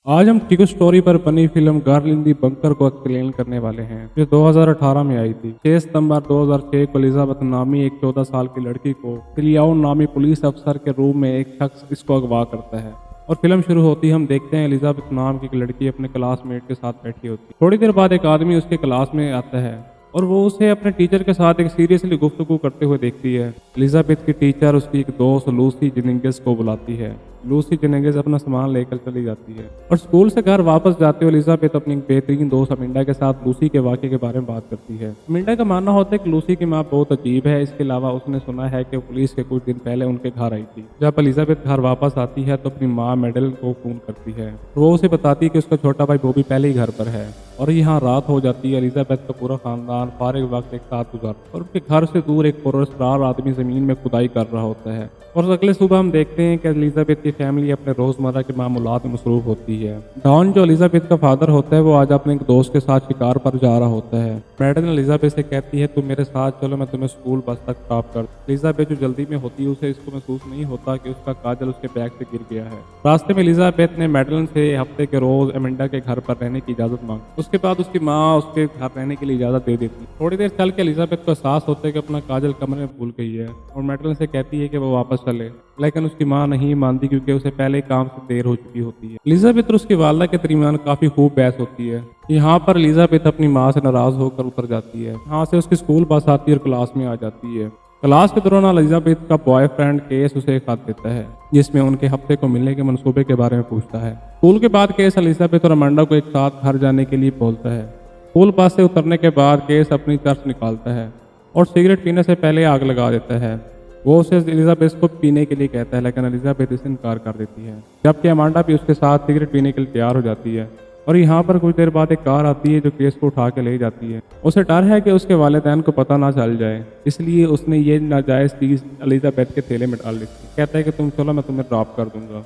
आज हम true story पर बनी film girl in the bunker को एक्सप्लेन करने वाले हैं जो 2018 में आई थी। 6 सितंबर 2006 को एलिजाबेथ नामी एक 14 साल की लड़की को सिलियाओ नामी पुलिस अफसर के रूम में एक शख्स इसको अगवा करता है और फिल्म शुरू होती है। हम देखते हैं एलिजाबेथ नाम की एक लड़की अपने क्लासमेट के साथ बैठी होती है। थोड़ी देर बाद एक आदमी उसके क्लास में आता है और वो उसे अपने टीचर के साथ एक सीरियसली गुफ्तगू करते हुए देखती है। एलिजाबेथ की टीचर उसकी एक दोस्त लूसी जेनिंग्स को बुलाती है। लूसी जेनिंग्स अपना सामान लेकर चली जाती है और स्कूल से घर वापस जाते हुए एलिजाबेथ अपनी एक बेहतरीन दोस्त अमिंडा के साथ लूसी के वाक़े के बारे में बात करती है। अमिंडा का मानना होता है कि लूसी की माँ बहुत अजीब है। इसके अलावा उसने सुना है कि पुलिस के कुछ दिन पहले उनके घर आई थी। जब एलिजाबेथ घर वापस आती है तो अपनी माँ मेडल को फोन करती है। वो उसे बताती है कि उसका छोटा भाई बॉबी पहले ही घर पर है और यहाँ रात हो जाती है। एलिजाबेथ का पूरा खानदान फारिग वक्त एक साथ गुजारता है और उसके घर से दूर एक पुरस्कार आदमी जमीन में खुदाई कर रहा होता है। और अगले सुबह हम देखते हैं कि एलिजाबेथ की फैमिली अपने रोजमर्रा के मामूलात में मसरूफ होती है। डॉन जो एलिजाबेथ का फादर होता है वो आज अपने एक दोस्त के साथ शिकार पर जा रहा होता है। मैडन एलिजाबेथ से कहती है तुम मेरे साथ चलो, मैं तुम्हें स्कूल बस तक ड्रॉप कर। एलिजाबेथ जो जल्दी में होती है उसे इसको महसूस नहीं होता कि उसका काजल उसके बैग से गिर गया है। रास्ते में एलिजाबेथ ने मैडलन से हफ्ते के रोज अमिंडा के घर पर रहने की इजाजत मांगी। उसके बाद उसकी माँ उसके घर रहने के लिए इजाजत दे देती। थोड़ी देर चल के एलिजाबेथ को एहसास होता है कि अपना काजल कमरे में भूल गई है और मैडलन से कहती है कि वो वापस चले, लेकिन उसकी माँ नहीं मानती क्योंकि उसे पहले काम से देर हो चुकी होती है। एलिजाबेथ और उसकी वालदा के दरमियान काफी खूब बहस होती है। यहाँ पर एलिजाबेथ अपनी माँ से नाराज होकर उतर जाती है। यहाँ से उसकी स्कूल बस आती है और क्लास में आ जाती है। क्लास के दौरान एलिजाबेथ का बॉयफ्रेंड केस उसे एक खत देता है जिसमें उनके हफ्ते को मिलने के मंसूबे के बारे में पूछता है। स्कूल के बाद केस एलिजाबेथ और अमांडा को एक साथ घर जाने के लिए बोलता है। स्कूल बस से उतरने के बाद केस अपनी चर्च निकालता है और सिगरेट पीने से पहले आग लगा देता है। वो उसे एलिजाबेथ को पीने के लिए कहता है लेकिन एलिजाबेथ इसे इनकार कर देती है, जबकि अमांडा भी उसके साथ सिगरेट पीने के लिए तैयार हो जाती है। और यहाँ पर कुछ देर बाद एक कार आती है जो केस को उठा के ले जाती है। उसे डर है कि उसके वालिदैन को पता ना चल जाए, इसलिए उसने ये नाजायज़ चीज़ एलिजाबेथ के थैले में डाल दी। कहता है कि तुम चलो, मैं तुम्हें ड्रॉप कर दूंगा।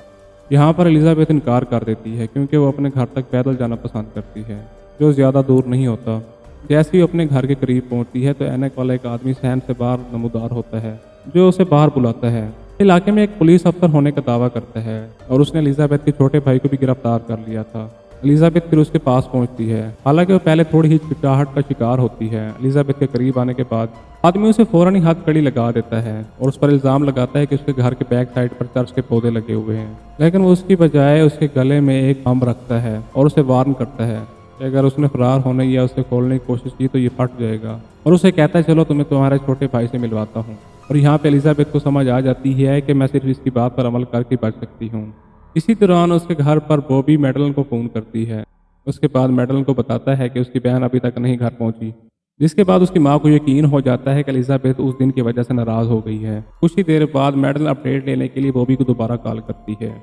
यहाँ पर एलिजाबेथ इनकार कर देती है क्योंकि वो अपने घर तक पैदल जाना पसंद करती है जो ज़्यादा दूर नहीं होता। जैसे ही अपने घर के करीब पहुँचती है तो ऐनक वाला एक आदमी सहन से बाहर नमूदार होता है जो उसे बाहर बुलाता है। इलाके में एक पुलिस अफसर होने का दावा करता है और उसने एलिजाबेथ के छोटे भाई को भी गिरफ्तार कर लिया था। एलिजाबेथ फिर उसके पास पहुंचती है, हालांकि वो पहले थोड़ी ही चिकनाहट का शिकार होती है। एलिजाबेथ के करीब आने के बाद आदमी उसे फौरन ही हथकड़ी लगा देता है और उस पर इल्जाम लगाता है कि उसके घर के बैक साइड पर चर्च के पौधे लगे हुए हैं, लेकिन वो उसकी बजाय उसके गले में एक बम रखता है और उसे वार्न करता है कि अगर उसने फरार होने या उसे खोलने की कोशिश की तो ये फट जाएगा। और उसे कहता है चलो तुम्हें तुम्हारे छोटे भाई से मिलवाता हूँ। और यहाँ पे एलिजाबेथ को समझ आ जाती है कि मैं सिर्फ इसकी बात पर अमल करके बच सकती हूँ। इसी दौरान उसके घर पर बॉबी मैडलन को फ़ोन करती है। उसके बाद मैडलन को बताता है कि उसकी बहन अभी तक नहीं घर पहुंची, जिसके बाद उसकी माँ को यकीन हो जाता है कि एलिजाबेथ उस दिन की वजह से नाराज़ हो गई है। कुछ ही देर बाद मैडलन अपडेट लेने के लिए बॉबी को दोबारा कॉल करती है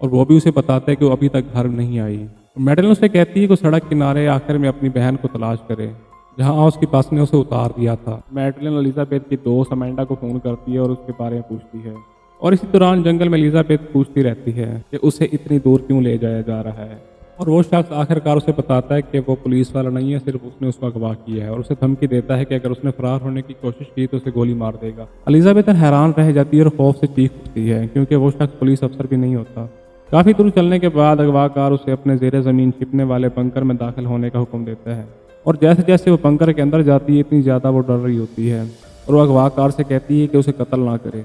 और बॉबी उसे बताता है कि वो अभी तक घर नहीं आई। मैडलन उसे कहती है कि सड़क किनारे आखिर में अपनी बहन को तलाश करे जहाँ उसकी बस ने उसे उतार दिया था। मैडलन एलिजाबेथ की दोस्त अमांडा को फ़ोन करती है और उसके बारे में पूछती है। और इसी दौरान जंगल में एलिजाबेथ पूछती रहती है कि उसे इतनी दूर क्यों ले जाया जा रहा है। और वो शख्स आखिरकार उसे बताता है कि वो पुलिस वाला नहीं है, सिर्फ उसने उसको अगवा किया है और उसे धमकी देता है कि अगर उसने फरार होने की कोशिश की तो उसे गोली मार देगा। एलिजाबेथ हैरान रह जाती है और खौफ से चीख उठती है क्योंकि वो शख्स पुलिस अफसर भी नहीं होता। काफ़ी दूर चलने के बाद अगवाकार उसे अपने ज़ेरे ज़मीन छिपने वाले बंकर में दाखिल होने का हुक्म देता है और जैसे जैसे वो बंकर के अंदर जाती है इतनी ज़्यादा वो डर रही होती है और वो अगवाकार से कहती है कि उसे कत्ल ना करे।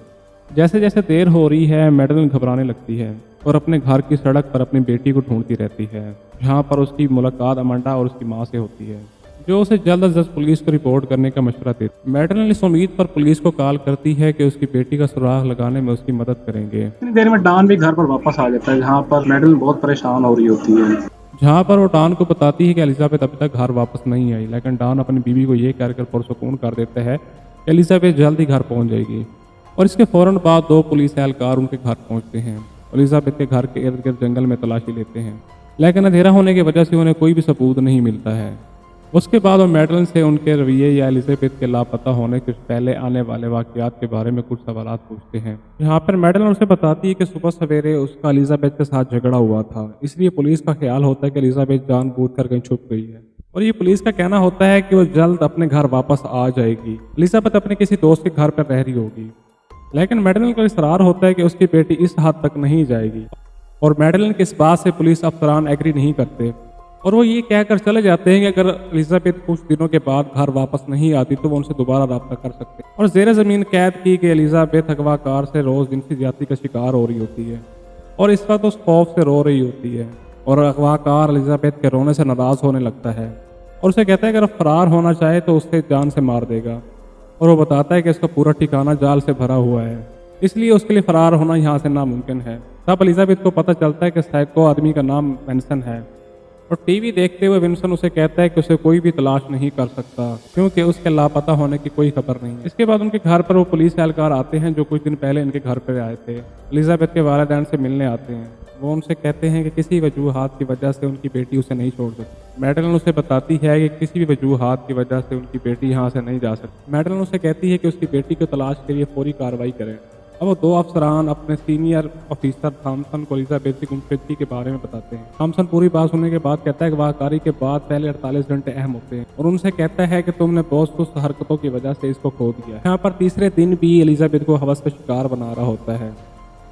जैसे जैसे देर हो रही है मैडलन घबराने लगती है और अपने घर की सड़क पर अपनी बेटी को ढूंढती रहती है, जहाँ पर उसकी मुलाकात अमांडा और उसकी माँ से होती है जो उसे जल्द अज जल्द पुलिस को रिपोर्ट करने का मशवरा देती है। मैडलन इस उम्मीद पर पुलिस को कॉल करती है कि उसकी बेटी का सुराग लगाने में उसकी मदद करेंगे। इतनी देर में डॉन भी घर पर वापस आ जाता है जहाँ पर मैडल बहुत परेशान हो रही होती है। जहाँ पर वो डॉन को बताती है कि एलिजाबेथ अभी तक घर वापस नहीं आई, लेकिन डॉन अपनी बीवी को ये कहकर पुरसुकून कर देता है कि एलिजाबेथ जल्द ही घर पहुँच जाएगी। और इसके फौरन बाद 2 पुलिस एहलकार उनके घर पहुँचते हैं। एलिजाबेथ के घर के इर्द गिर्द जंगल में तलाशी लेते हैं, लेकिन अंधेरा होने की वजह से उन्हें कोई भी सबूत नहीं मिलता है। उसके बाद वो मैडलन से उनके रवैये या एलिजाबेथ के लापता होने के पहले आने वाले वाक़यात के बारे में कुछ सवालात पूछते हैं। यहाँ पर मैडलन उसे बताती है कि सुबह सवेरे उसका एलिजाबेथ के साथ झगड़ा हुआ था, इसलिए पुलिस का ख्याल होता है कि एलिजाबेथ जानबूझकर कहीं छुप गई है। और ये पुलिस का कहना होता है कि वो जल्द अपने घर वापस आ जाएगी। एलिजाबेथ अपने किसी दोस्त के घर पर रह रही होगी, लेकिन मैडलन का इसरार होता है कि उसकी बेटी इस हद तक नहीं जाएगी। और मैडेलिन की इस बात से पुलिस अफसरान एग्री नहीं करते और वो ये कहकर चले जाते हैं कि अगर एलिजाबेथ कुछ दिनों के बाद घर वापस नहीं आती तो वो उनसे दोबारा रब्ता कर सकते हैं। और जेर ज़मीन कैद की कि एलिजाबेथ अगवाकार से रोज़ जिनसी ज्यादती का शिकार हो रही होती है और इस वक्त उस खौफ से रो रही होती है और अगवाकार एलिजाबेथ के रोने से नाराज़ होने लगता है और उसे कहता है कि अगर फरार होना चाहे तो उससे जान से मार देगा और वो बताता है कि इसका पूरा ठिकाना जाल से भरा हुआ है, इसलिए उसके लिए फरार होना यहाँ से नामुमकिन है। तब एलिजाबेथ को पता चलता है कि साइको आदमी का नाम विंसन है और टीवी देखते हुए विंसन उसे कहता है कि उसे कोई भी तलाश नहीं कर सकता क्योंकि उसके लापता होने की कोई खबर नहीं है। इसके बाद उनके घर पर वो पुलिस एहलकार आते हैं जो कुछ दिन पहले इनके घर पर आए थे। एलिजाबेथ के वालिदैन से मिलने आते हैं। वो उनसे कहते हैं कि किसी वजूहात की वजह से उनकी बेटी उसे नहीं छोड़ सकती। मैडेलिन उसे बताती है कि किसी भी वजूहात की वजह से उनकी बेटी यहाँ से नहीं जा सकती। मैडेलिन उसे कहती है कि उसकी बेटी को तलाश के लिए फौरी कार्रवाई करें। अब वो दो अफसरान अपने सीनियर ऑफिसर थॉमसन को एलिजाबेथ की गुमशुदगी के बारे में बताते हैं। थॉमसन पूरी बात सुनने के बाद कहता है कि वाहकारी के बाद पहले 48 घंटे अहम होते हैं और उनसे कहता है कि तुमने बहुत सुस्त हरकतों की वजह से इसको खो दिया। यहाँ पर तीसरे दिन भी एलिजाबेथ को हवस का शिकार बना रहा होता है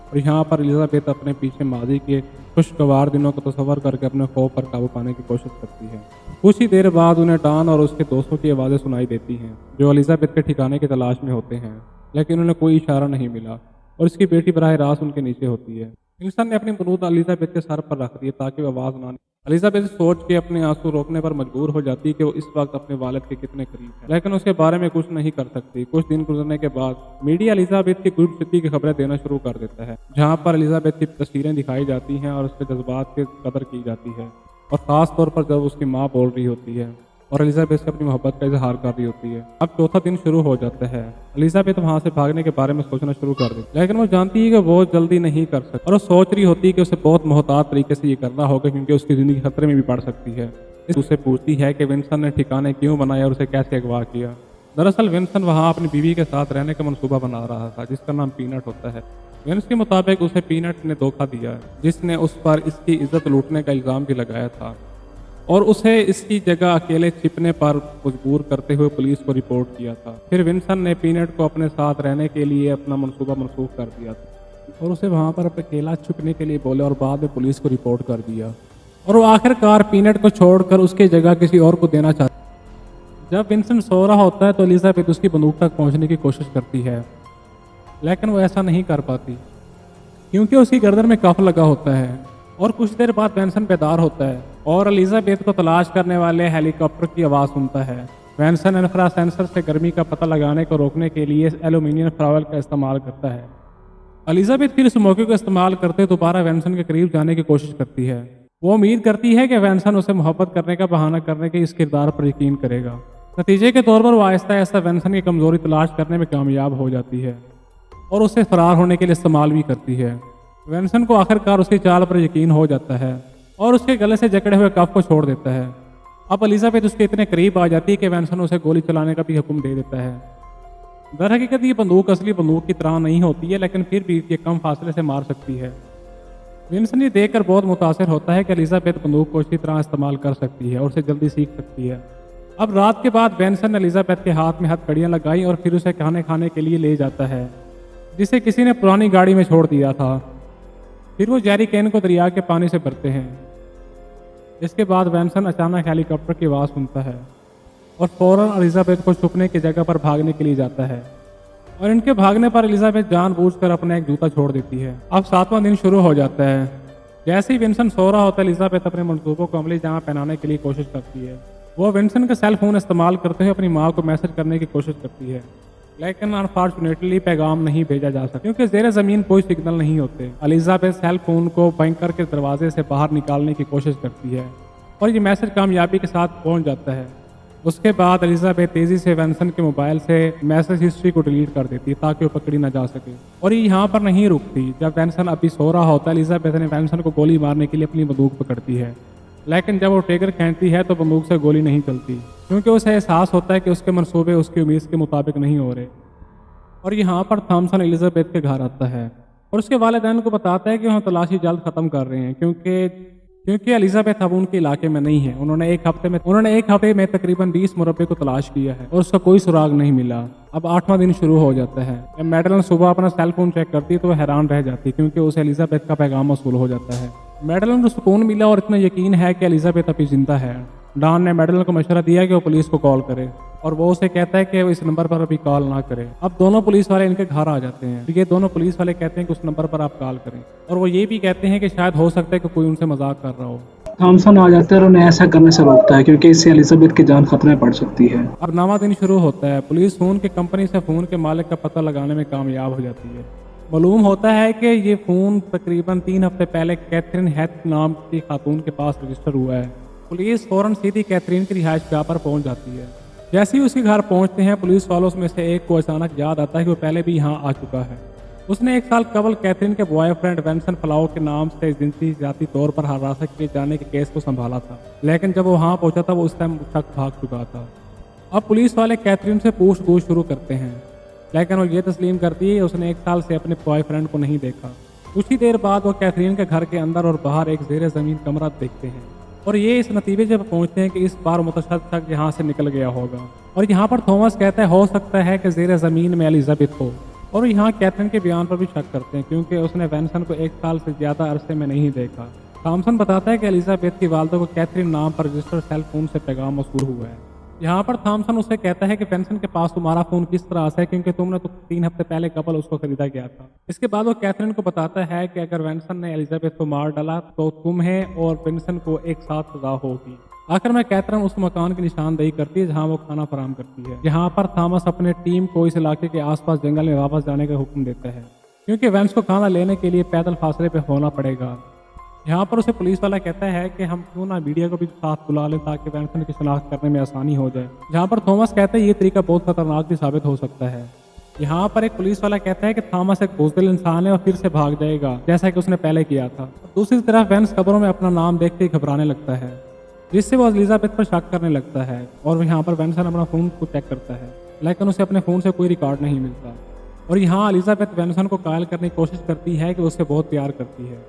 और यहाँ पर एलिजाबेथ अपने पीछे माजी के खुशगवार दिनों को तस्वर करके अपने खौफ पर काबू पाने की कोशिश करती है। कुछ ही देर बाद उन्हें डॉन और उसके दोस्तों की आवाज़ें सुनाई देती हैं जो एलिजाबेथ के ठिकाने की तलाश में होते हैं, लेकिन उन्हें कोई इशारा नहीं मिला और उसकी बेटी बराह रास्त उनके नीचे होती है। विंसन ने अपनी बंदूक एलिजाबेथ के सर पर रख दी ताकि वह आवाज़ ना। एलिजाबेथ सोच के अपने आंसू रोकने पर मजबूर हो जाती है कि वो इस वक्त अपने वालिद के कितने करीब है, लेकिन उसके बारे में कुछ नहीं कर सकती। कुछ दिन गुजरने के बाद मीडिया एलिजाबेथ की गुमशुदगी की खबरें देना शुरू कर देता है, जहां पर एलिजाबेथ की तस्वीरें दिखाई जाती हैं और उसके जज्बात की कदर की जाती है, और ख़ास तौर पर जब उसकी माँ बोल रही होती है और एलिजाबेथ से अपनी मोहब्बत का इजहार कर रही होती है। अब चौथा दिन शुरू हो जाता है। एलिजाबेथ वहां से भागने के बारे में सोचना शुरू कर देती, लेकिन वो जानती है कि वो जल्दी नहीं कर सकती और वो सोच रही होती है कि उसे बहुत मोहतात तरीके से ये करना होगा क्योंकि उसकी ज़िंदगी खतरे में भी पड़ सकती है। उससे पूछती है कि विंसन ने ठिकाने क्यों बनाए और उसे कैसे अगवा किया। दरअसल विंसन वहाँ अपनी बीवी के साथ रहने का मनसूबा बना रहा था जिसका नाम पीनट होता है। विंस के मुताबिक उसे पीनट ने धोखा दिया, जिसने उस पर इसकी इज्जत लूटने का इल्ज़ाम भी लगाया था और उसे इसकी जगह अकेले छिपने पर मजबूर करते हुए पुलिस को रिपोर्ट किया था। फिर विंसन ने पीनट को अपने साथ रहने के लिए अपना मनसूबा मनसूख कर दिया था और उसे वहाँ पर अकेला छुपने के लिए बोले और बाद में पुलिस को रिपोर्ट कर दिया और वो आखिरकार पीनट को छोड़कर उसकी जगह किसी और को देना चाहता। जब विंसन सो रहा होता है तो एलिजाबेथ उसकी बंदूक तक पहुँचने की कोशिश करती है, लेकिन वो ऐसा नहीं कर पाती क्योंकि उसकी गर्दन में कफ लगा होता है। और कुछ देर बाद विंसन बेदार होता है और एलिजाबेथ को तलाश करने वाले हेलीकॉप्टर की आवाज़ सुनता है। विंसन इंफ्रा सेंसर से गर्मी का पता लगाने को रोकने के लिए एल्यूमिनियम फ्रावल का इस्तेमाल करता है। एलिजाबेथ फिर इस मौके को इस्तेमाल करते दोबारा विंसन के करीब जाने की कोशिश करती है। वो उम्मीद करती है कि विंसन उसे मोहब्बत करने का बहाना करने के इस किरदार पर यकीन करेगा। नतीजे के तौर पर वो आहिस्ता आहिस्ता विंसन की कमजोरी तलाश करने में कामयाब हो जाती है और उसे फरार होने के लिए इस्तेमाल भी करती है। विंसन को आखिरकार उसकी चाल पर यकीन हो जाता है और उसके गले से जकड़े हुए कफ को छोड़ देता है। अब एलिजाबेथ उसके इतने करीब आ जाती है कि विंसन उसे गोली चलाने का भी हुक्म दे देता है। दरहकीकत ये बंदूक असली बंदूक की तरह नहीं होती है, लेकिन फिर भी ये कम फासले से मार सकती है। विंसन ये देखकर बहुत मुतासिर होता है कि एलिजाबेथ बंदूक को इसी तरह इस्तेमाल कर सकती है और उसे जल्दी सीख सकती है। अब रात के बाद विंसन ने एलिजाबेथ के हाथ में हथकड़ियाँ लगाई और फिर उसे खाने के लिए ले जाता है, जिसे किसी ने पुरानी गाड़ी में छोड़ दिया था। फिर वो जेरी कैन को दरिया के पानी से भरते हैं। इसके बाद विंसन अचानक हेलीकॉप्टर की आवाज़ सुनता है और फौरन एलिजाबेथ को छुपने की जगह पर भागने के लिए जाता है और इनके भागने पर एलिजाबेथ जानबूझकर अपना एक जूता छोड़ देती है। अब 7वां दिन शुरू हो जाता है। जैसे ही विंसन सो रहा होता है एलिजाबेथ अपने मनसूबों को अमली जहाँ पहनाने के लिए कोशिश करती है। वो विंसन का सेल फोन इस्तेमाल करते हुए अपनी माँ को मैसेज करने की कोशिश करती है, लेकिन अनफॉर्चुनेटली पैगाम नहीं भेजा जा सकता क्योंकि जेर ज़मीन कोई सिग्नल नहीं होते। एलिजाबेथ सेल फोन को बैंकर के दरवाजे से बाहर निकालने की कोशिश करती है और ये मैसेज कामयाबी के साथ पहुंच जाता है। उसके बाद एलिजाबेथ तेज़ी से विंसन के मोबाइल से मैसेज हिस्ट्री को डिलीट कर देती है ताकि वो पकड़ी ना जा सके। और ये यहाँ पर नहीं रुकती। जब विंसन अभी सो रहा होता है एलिजाबेथ ने विंसन को गोली मारने के लिए अपनी बंदूक पकड़ती है, लेकिन जब वो ट्रिगर खींचती है तो बंदूक से गोली नहीं चलती क्योंकि उसे एहसास होता है कि उसके मंसूबे उसकी उम्मीद के मुताबिक नहीं हो रहे। और यहाँ पर थॉमसन एलिजाबेथ के घर आता है और उसके वालिदैन को बताता है कि वहाँ तलाशी जल्द ख़त्म कर रहे हैं क्योंकि क्योंकि एलिजाबेथ अब उनके इलाके में नहीं है। उन्होंने एक हफ्ते में तकरीबन 20 मुरब्बे को तलाश किया है और उसका कोई सुराग नहीं मिला। अब 8वां दिन शुरू हो जाता है। जब मैडलन सुबह अपना सेल फोन चेक करती है तो वो हैरान रह जाती है, क्योंकि उसे एलिजाबेथ का पैगाम मौसूल हो जाता है। मैडलन को सुकून मिला और इतना यकीन है कि एलिजाबेथ अभी जिंदा है। डॉन ने मैडलन को मशवरा दिया कि वो पुलिस को कॉल करे, और वो उसे कहता है कि वो इस नंबर पर अभी कॉल ना करे। अब दोनों पुलिस वाले इनके घर आ जाते हैं। ये दोनों पुलिस वाले कहते हैं कि उस नंबर पर आप कॉल करें, और वो ये भी कहते हैं कि शायद हो सकता है कि कोई उनसे मजाक कर रहा हो। थॉमसन आ जाता है और उन्हें ऐसा करने से रोकता है, क्योंकि इससे एलिजाबेथ की जान खतरे में पड़ सकती है। अब 9वां दिन शुरू होता है। पुलिस फोन की कंपनी से फोन के मालिक का पता लगाने में कामयाब हो जाती है। मालूम होता है कि ये फोन तकरीबन 3 हफ्ते पहले कैथरीन हैथ नाम की खातून के पास रजिस्टर हुआ है। पुलिस फौरन सीधी कैथरीन की रिहाइशगाह पर पहुंच जाती है। जैसे ही उसके घर पहुंचते हैं, पुलिस वालों में से एक को अचानक याद आता है कि वो पहले भी यहाँ आ चुका है। उसने 1 साल कबल कैथरीन के बॉयफ्रेंड वेंसन फ्लाओ के नाम से जिनसी जाती तौर पर हिरासत किए जाने के केस को संभाला था, लेकिन जब वो वहाँ पहुंचा था वो उस टाइम तक भाग चुका था। अब पुलिस वाले कैथरीन से पूछताछ शुरू करते हैं, लेकिन वो ये तस्लीम करती है उसने 1 साल से अपने बॉयफ्रेंड को नहीं देखा। कुछ ही देर बाद वो कैथरीन के घर के अंदर और बाहर एक ज़ेरे ज़मीन कमरा देखते हैं, और ये इस नतीजे पर पहुंचते हैं कि इस बार मुतशद्दिक़ यहाँ से निकल गया होगा। और यहाँ पर थॉमस कहता है हो सकता है कि ज़ेरे ज़मीन में एलिजाबेथ हो, और यहाँ कैथरीन के बयान पर भी शक करते हैं, क्योंकि उसने वेंसन को 1 साल से ज़्यादा अरसे में नहीं देखा। थॉमसन बताता है कि एलिजाबेथ की वालदा को कैथरीन नाम पर रजिस्टर्ड सेल फोन से पैगाम मौसूल हुआ है। यहाँ पर थॉमसन उसे कहता है कि वेंसन के पास तुम्हारा फोन किस तरह से है, क्योंकि तुमने तो 3 हफ्ते पहले कबल उसको खरीदा गया था। इसके बाद वो कैथरीन को बताता है कि अगर वेंसन ने एलिजाबेथ को मार डाला तो तुम्हें और वेंसन को एक साथ सजा होगी। आखिर में कैथरीन उस मकान की निशानदेही करती है जहाँ वो खाना फराम करती है। यहाँ पर थॉमस अपने टीम को इस इलाके के आसपास जंगल में वापस जाने का हुक्म देता है, क्योंकि वेंस को खाना लेने के लिए पैदल फासले पे होना पड़ेगा। यहाँ पर उसे पुलिस वाला कहता है कि हम क्यों ना मीडिया को भी साथ बुला लें ताकि वेंसन की शनाख्त करने में आसानी हो जाए। जहाँ पर थॉमस कहता है ये तरीका बहुत खतरनाक भी साबित हो सकता है। यहाँ पर एक पुलिस वाला कहता है कि थॉमस एक बुज़दिल इंसान है और फिर से भाग जाएगा जैसा कि उसने पहले किया था। दूसरी तरफ वेंस खबरों में अपना नाम देख के घबराने लगता है, जिससे वो एलिजाबेथ पर शक करने लगता है। और यहाँ पर वेंसन अपना फ़ोन को चेक करता है, लेकिन उसे अपने फ़ोन से कोई रिकॉर्ड नहीं मिलता। और यहाँ एलिजाबेथ वेंसन को कायल करने की कोशिश करती है कि उससे बहुत प्यार करती है।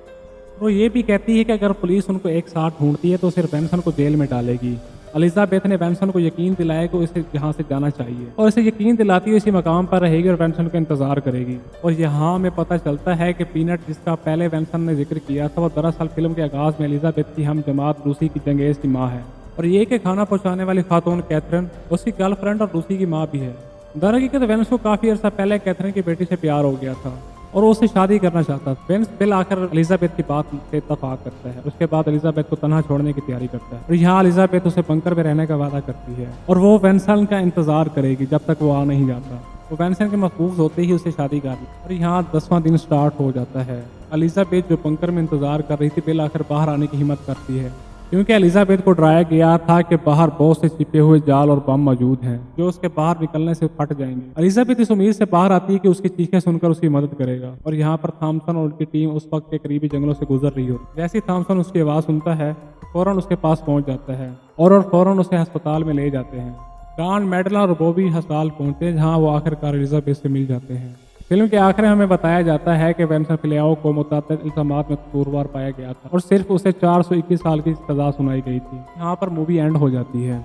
वो ये भी कहती है कि अगर पुलिस उनको एक साथ ढूंढती है तो सिर्फ वेंसन को जेल में डालेगी। एलिजाबेथ ने वेंसन को यकीन दिलाया कि उसे यहाँ से जाना चाहिए, और इसे यकीन दिलाती है इसी मकाम पर रहेगी और वेंसन का इंतजार करेगी। और यहाँ हमें पता चलता है कि पीनट, जिसका पहले वेंसन ने जिक्र किया था, वो दरअसल फिल्म के आगाज में एलिजाबेथ की हम जमात रूसी की जंगेज की माँ है। और ये कि खाना पहुँचाने वाली खातून कैथरीन उसकी गर्लफ्रेंड और रूसी की माँ भी है। दरहकीकत वेंस को काफ़ी अर्सा पहले कैथरीन की बेटी से प्यार हो गया था और वो उससे शादी करना चाहता था। वेंस बिल आकर एलिजाबेथ की बात से इत्तफाक करता है। उसके बाद एलिजाबेथ को तन्हा छोड़ने की तैयारी करता है, और यहाँ एलिजाबेथ उसे बंकर में रहने का वादा करती है, और वो वेंसन का इंतजार करेगी जब तक वो आ नहीं जाता। वो वेंसन के महफूज होते ही उसे शादी कर ली। और यहाँ 10वां दिन स्टार्ट हो जाता है। एलिजाबेथ जो बंकर में इंतजार कर रही थी, बिल आकर बाहर आने की हिम्मत करती है, क्योंकि एलिजाबेथ को डराया गया था कि बाहर बहुत से छिपे हुए जाल और बम मौजूद हैं जो उसके बाहर निकलने से फट जाएंगे। एलिजाबेथ इस उम्मीद से बाहर आती है कि उसकी चीखें सुनकर उसकी मदद करेगा। और यहाँ पर थॉमसन और उनकी टीम उस वक्त के करीबी जंगलों से गुजर रही हो। जैसे ही थॉमसन उसकी आवाज़ सुनता है, फौरन उसके पास पहुंच जाता है और फौरन उसे अस्पताल में ले जाते हैं। डॉन, मैडलन और बॉबी अस्पताल पहुंचते हैं, जहाँ वो आखिरकार एलिजाबेथ से मिल जाते हैं। फिल्म के आखिर में हमें बताया जाता है कि वेंसन फ्लाओ को मुतअद्दिद इल्ज़ामात में कसूरवार पाया गया था और सिर्फ उसे 421 साल की सज़ा सुनाई गई थी। यहाँ पर मूवी एंड हो जाती है।